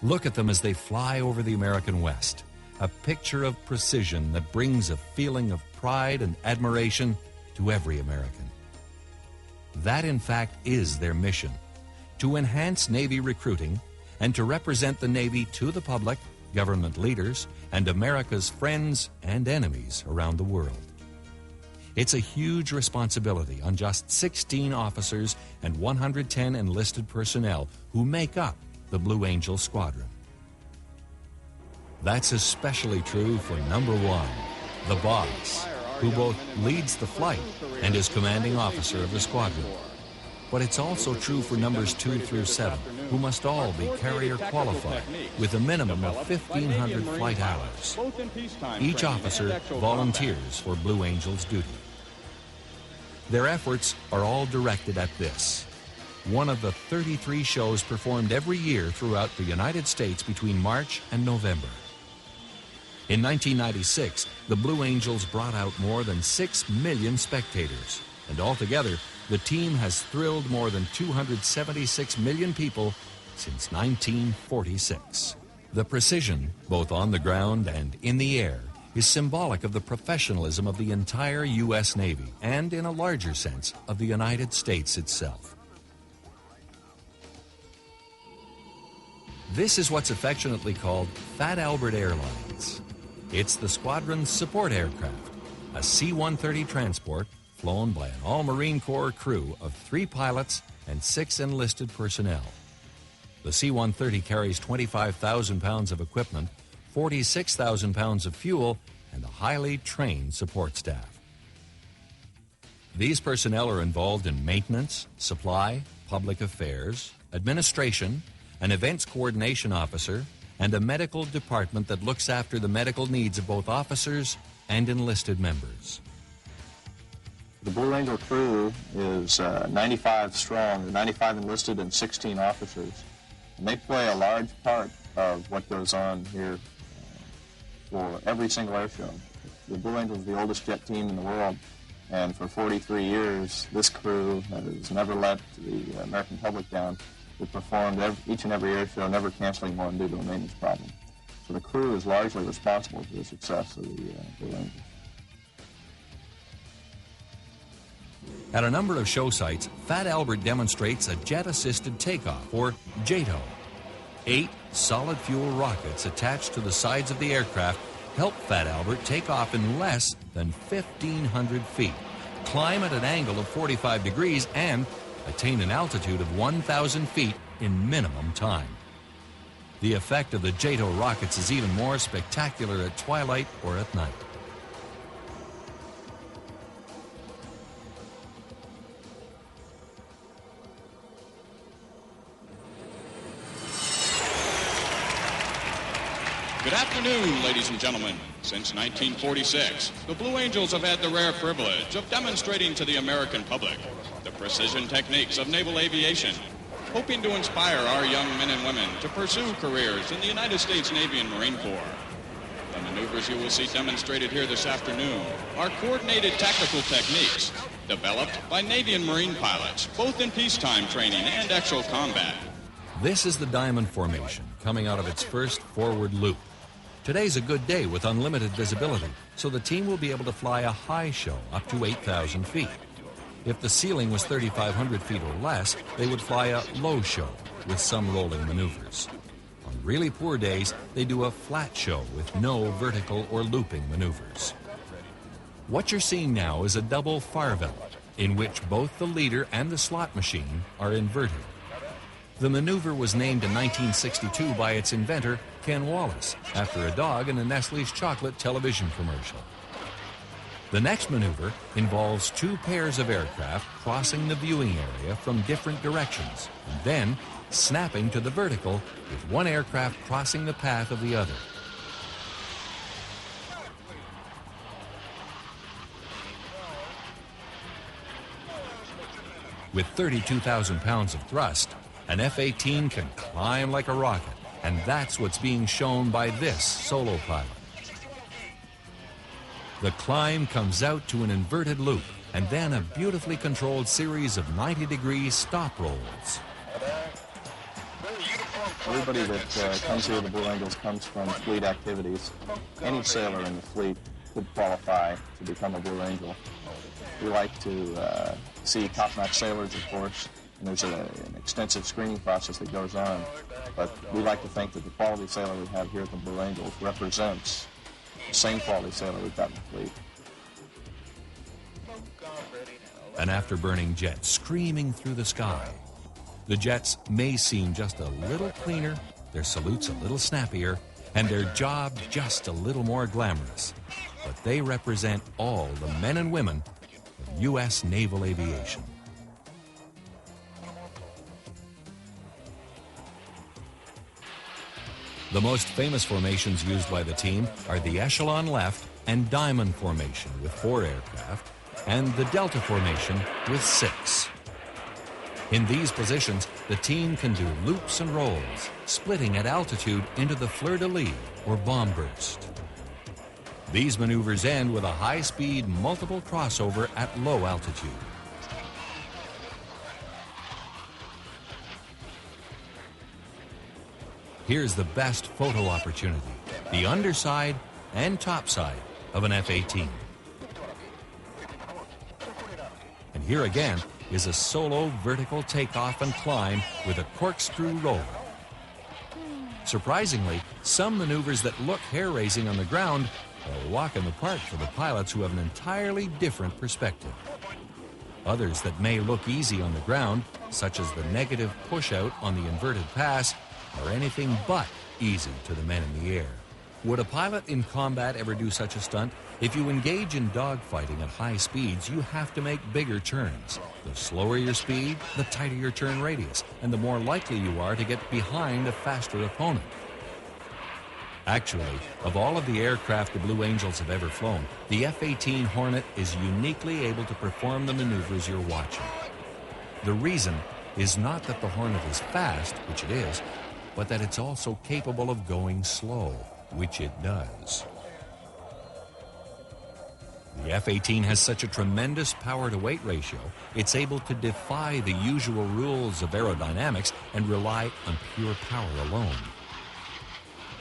Look at them as they fly over the American West, a picture of precision that brings a feeling of pride and admiration to every American. That, in fact, is their mission, to enhance Navy recruiting and to represent the Navy to the public, government leaders, and America's friends and enemies around the world. It's a huge responsibility on just 16 officers and 110 enlisted personnel who make up the Blue Angel Squadron. That's especially true for number one, the boss, who both leads the flight and is commanding officer of the squadron. But it's also true for numbers 2 through 7, who must all be carrier qualified with a minimum of 1,500 flight hours. Each officer volunteers for Blue Angels duty. Their efforts are all directed at this: one of the 33 shows performed every year throughout the United States between March and November. In 1996, the Blue Angels brought out more than 6 million spectators, and altogether, the team has thrilled more than 276 million people since 1946. The precision, both on the ground and in the air, is symbolic of the professionalism of the entire U.S. Navy and, in a larger sense, of the United States itself. This is what's affectionately called Fat Albert Airlines. It's the squadron's support aircraft, a C-130 transport flown by an all-Marine Corps crew of 3 pilots and 6 enlisted personnel. The C-130 carries 25,000 pounds of equipment, 46,000 pounds of fuel, and a highly trained support staff. These personnel are involved in maintenance, supply, public affairs, administration, an events coordination officer, and a medical department that looks after the medical needs of both officers and enlisted members. The Blue Angel crew is 95 strong, 95 enlisted and 16 officers. And they play a large part of what goes on here for every single air show. The Blue Angel is the oldest jet team in the world, and for 43 years, this crew has never let the American public down. We performed each and every air show, never canceling one due to a maintenance problem. So the crew is largely responsible for the success of the Blue Angels. At a number of show sites, Fat Albert demonstrates a jet-assisted takeoff, or JATO. 8 solid-fuel rockets attached to the sides of the aircraft help Fat Albert take off in less than 1,500 feet, climb at an angle of 45 degrees, and attain an altitude of 1,000 feet in minimum time. The effect of the JATO rockets is even more spectacular at twilight or at night. Good afternoon, ladies and gentlemen. Since 1946, the Blue Angels have had the rare privilege of demonstrating to the American public the precision techniques of naval aviation, hoping to inspire our young men and women to pursue careers in the United States Navy and Marine Corps. The maneuvers you will see demonstrated here this afternoon are coordinated tactical techniques developed by Navy and Marine pilots, both in peacetime training and actual combat. This is the Diamond Formation, coming out of its first forward loop. Today's a good day with unlimited visibility, so the team will be able to fly a high show up to 8,000 feet. If the ceiling was 3,500 feet or less, they would fly a low show with some rolling maneuvers. On really poor days, they do a flat show with no vertical or looping maneuvers. What you're seeing now is a double Farvel, in which both the leader and the slot machine are inverted. The maneuver was named in 1962 by its inventor, Ken Wallace, after a dog in a Nestle's chocolate television commercial. The next maneuver involves 2 pairs of aircraft crossing the viewing area from different directions, and then snapping to the vertical with one aircraft crossing the path of the other. With 32,000 pounds of thrust, an F-18 can climb like a rocket, and that's what's being shown by this solo pilot. The climb comes out to an inverted loop, and then a beautifully controlled series of 90-degree stop rolls. Everybody that comes here to the Blue Angels comes from fleet activities. Any sailor in the fleet could qualify to become a Blue Angel. We like to see top-notch sailors, of course, and there's an extensive screening process that goes on. But we like to think that the quality sailor we have here at the Blue Angels represents the same quality sailor we've got in the fleet. An afterburning jet screaming through the sky. The jets may seem just a little cleaner, their salutes a little snappier, and their job just a little more glamorous. But they represent all the men and women of U.S. naval aviation. The most famous formations used by the team are the echelon left and diamond formation with 4 aircraft, and the delta formation with 6. In these positions, the team can do loops and rolls, splitting at altitude into the fleur-de-lis or bomb burst. These maneuvers end with a high-speed multiple crossover at low altitude. Here's the best photo opportunity, the underside and topside of an F-18. And here again is a solo vertical takeoff and climb with a corkscrew roll. Surprisingly, some maneuvers that look hair-raising on the ground are a walk in the park for the pilots who have an entirely different perspective. Others that may look easy on the ground, such as the negative push-out on the inverted pass, are anything but easy to the men in the air. Would a pilot in combat ever do such a stunt? If you engage in dogfighting at high speeds, you have to make bigger turns. The slower your speed, the tighter your turn radius, and the more likely you are to get behind a faster opponent. Actually, of all of the aircraft the Blue Angels have ever flown, the F-18 Hornet is uniquely able to perform the maneuvers you're watching. The reason is not that the Hornet is fast, which it is, but that it's also capable of going slow, which it does. The F-18 has such a tremendous power-to-weight ratio, it's able to defy the usual rules of aerodynamics and rely on pure power alone.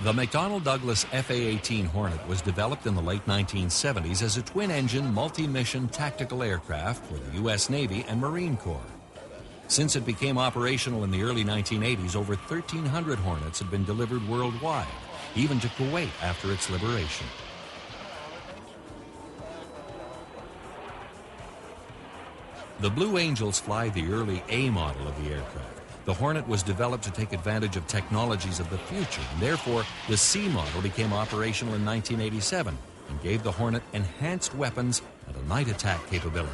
The McDonnell Douglas F-18 Hornet was developed in the late 1970s as a twin-engine, multi-mission tactical aircraft for the U.S. Navy and Marine Corps. Since it became operational in the early 1980s, over 1,300 Hornets have been delivered worldwide, even to Kuwait after its liberation. The Blue Angels fly the early A model of the aircraft. The Hornet was developed to take advantage of technologies of the future, and therefore the C model became operational in 1987 and gave the Hornet enhanced weapons and a night attack capability.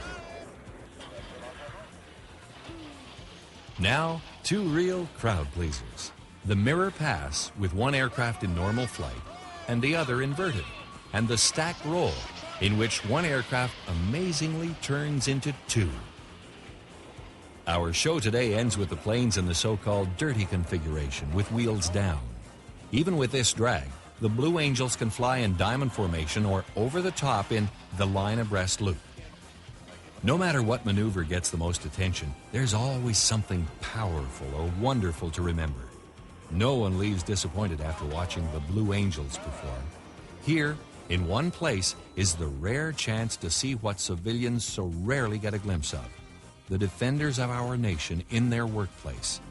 Now, 2 real crowd pleasers. The mirror pass with one aircraft in normal flight and the other inverted, and the stack roll in which one aircraft amazingly turns into 2. Our show today ends with the planes in the so-called dirty configuration with wheels down. Even with this drag, the Blue Angels can fly in diamond formation or over the top in the line abreast loop. No matter what maneuver gets the most attention, there's always something powerful or wonderful to remember. No one leaves disappointed after watching the Blue Angels perform. Here, in one place, is the rare chance to see what civilians so rarely get a glimpse of: the defenders of our nation in their workplace,